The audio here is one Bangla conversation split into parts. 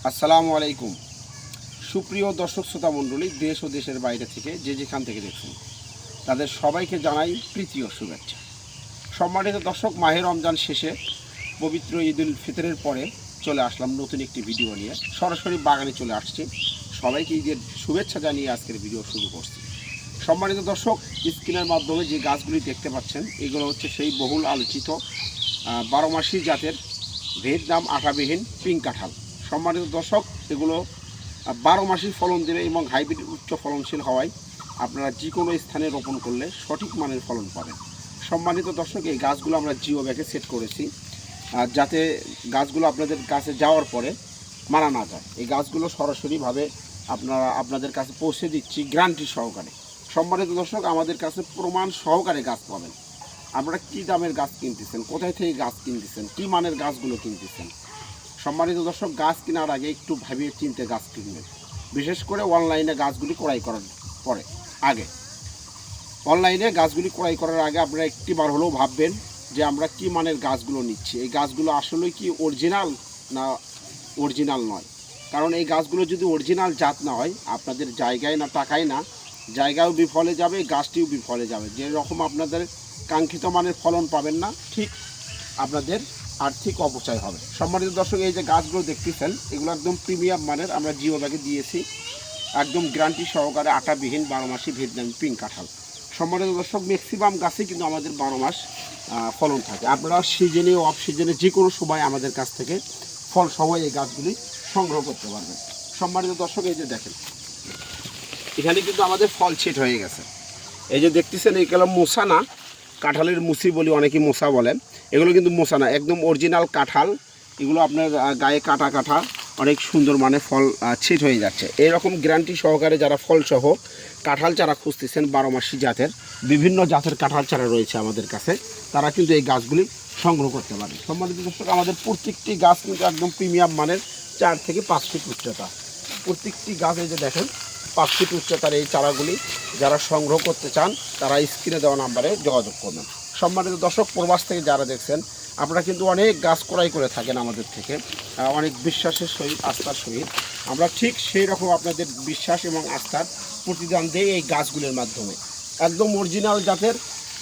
আসসালামু আলাইকুম। সুপ্রিয় দর্শক শ্রোতা মণ্ডলী, দেশ ও দেশের বাইরে থেকে যে যেখান থেকে দেখছেন তাদের সবাইকে জানাই প্রীতি ও শুভেচ্ছা। সম্মানিত দর্শক, মাহে রমজান শেষে পবিত্র ঈদ উল ফিতরের পরে চলে আসলাম নতুন একটি ভিডিও নিয়ে। সরাসরি বাগানে চলে আসছি। সবাইকে ঈদের শুভেচ্ছা জানিয়ে আজকের ভিডিও শুরু করছি। সম্মানিত দর্শক, স্ক্রিনের মাধ্যমে যে গাছগুলি দেখতে পাচ্ছেন এগুলো হচ্ছে সেই বহুল আলোচিত 12 মাসি জাতের ভিয়েতনাম আঠাবিহীন পিঙ্ক কাঁঠাল। সম্মানিত দর্শক, এগুলো 12 মাসই ফলন দেবে এবং হাইব্রিড উচ্চ ফলনশীল হওয়ায় আপনারা যে কোনো স্থানে রোপণ করলে সঠিক মানের ফলন পাবেন। সম্মানিত দর্শক, এই গাছগুলো আমরা জিও ব্যাগে সেট করেছি যাতে গাছগুলো আপনাদের কাছে যাওয়ার পরে মারা না যায়। এই গাছগুলো সরাসরিভাবে আপনাদের কাছে পৌঁছে দিচ্ছি গ্যারান্টি সহকারে। সম্মানিত দর্শক, আমাদের কাছে প্রমাণ সহকারে গাছ পাবেন। আপনারা কী দামের গাছ কিনতেছেন, কোথায় থেকে গাছ কিনতেছেন, কী মানের গাছগুলো কিনতেছেন। সম্মানিত দর্শক, গাছ কেনার আগে একটু ভাবিয়ে চিনতে গাছ কিনবেন। বিশেষ করে অনলাইনে গাছগুলি ক্রয় করার পরে আগে অনলাইনে গাছগুলি ক্রয় করার আগে আপনারা একটিবার হলেও ভাববেন যে আমরা কী মানের গাছগুলো নিচ্ছি, এই গাছগুলো আসলে কি অরিজিনাল না অরিজিনাল নয়। কারণ এই গাছগুলো যদি অরিজিনাল জাত না হয়, আপনাদের জায়গায় না টাকায় না জায়গাও বিফলে যাবে, গাছটিও বিফলে যাবে। যেরকম আপনাদের কাঙ্ক্ষিত মানের ফলন পাবেন না, ঠিক আপনাদের আর্থিক অপচয় হবে। সম্মানিত দর্শক, এই যে গাছগুলো দেখতেছেন এগুলো একদম প্রিমিয়াম মানের আমরা জিও ব্যাগে দিয়েছি, একদম গ্যারান্টি সহকারে আটাবিহীন 12 মাসি ভিয়েতনাম পিঙ্ক কাঁঠাল। সম্মানিত দর্শক, ম্যাক্সিমাম গাছেই কিন্তু আমাদের 12 মাস ফলন থাকে। আপনারা সিজনে ও অফ সিজনে যে কোনো সময় আমাদের কাছ থেকে ফল সময় এই গাছগুলি সংগ্রহ করতে পারবেন। সম্মানিত দর্শক, এই যে দেখেন এখানে কিন্তু আমাদের ফল ছেট হয়ে গেছে। এই যে দেখতেছেন এইগুলো মোসা না, কাঁঠালের মুসি বলি, অনেকেই মোসা বলেন। এগুলো কিন্তু মোসা না, একদম অরিজিনাল কাঁঠাল। এগুলো আপনার গায়ে কাটা কাটা অনেক সুন্দর মানে ফল ছেট হয়ে যাচ্ছে। এরকম গ্যারান্টি সহকারে যারা ফলসহ কাঁঠাল চারা খুঁজতেছেন, 12 মাসি জাতের বিভিন্ন জাতের কাঁঠাল চারা রয়েছে আমাদের কাছে, তারা কিন্তু এই গাছগুলি সংগ্রহ করতে পারে। সম্মানিত দর্শক, আমাদের প্রত্যেকটি গাছ কিন্তু একদম প্রিমিয়াম মানের 4 থেকে 5 ফিট উচ্চতা। প্রত্যেকটি গাছ এই যে দেখেন 5 ফিট উচ্চতার এই চারাগুলি যারা সংগ্রহ করতে চান তারা স্ক্রিনে দেওয়া নাম্বারে যোগাযোগ করবেন। সম্মানিত দর্শক, প্রবাস থেকে যারা দেখছেন আপনারা কিন্তু অনেক গাছ ক্রয় করে থাকেন আমাদের থেকে, অনেক বিশ্বাসের সহিত আস্থার সহিত। আমরা ঠিক সেই রকম আপনাদের বিশ্বাস এবং আস্থার প্রতিদান দেই এই গাছগুলোর মাধ্যমে। একদম অরিজিনাল জাতের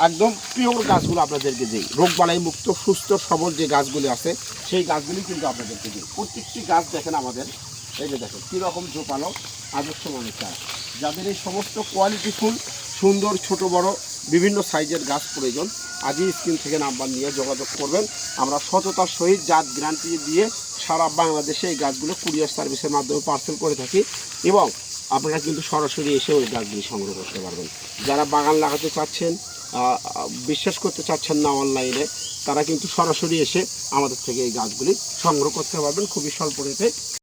একদম পিওর গাছগুলো আপনাদেরকে দিই। রোগবালাই মুক্ত সুস্থ সবল যে গাছগুলি আছে সেই গাছগুলি কিন্তু আপনাদেরকে দিই। প্রত্যেকটি গাছ দেখেন আমাদের, এই যে দেখেন কীরকম জোপালো আদর্শ মানের চারা। যাদের এই সমস্ত কোয়ালিটিফুল সুন্দর ছোট বড় বিভিন্ন সাইজের গাছ প্রয়োজন, আজই স্ক্রিন থেকে নাম্বার নিয়ে যোগাযোগ করবেন। আমরা সততার সহিত জাত গ্যারান্টি দিয়ে সারা বাংলাদেশে এই গাছগুলো কুরিয়ার সার্ভিসের মাধ্যমে পার্সেল করে থাকি এবং আপনারা কিন্তু সরাসরি এসে ওই গাছগুলি সংগ্রহ করতে পারবেন। যারা বাগান লাগাতে চাচ্ছেন, বিশ্বাস করতে চাচ্ছেন না অনলাইনে, তারা কিন্তু সরাসরি এসে আমাদের থেকে এই গাছগুলি সংগ্রহ করতে পারবেন খুবই স্বল্প রেটে।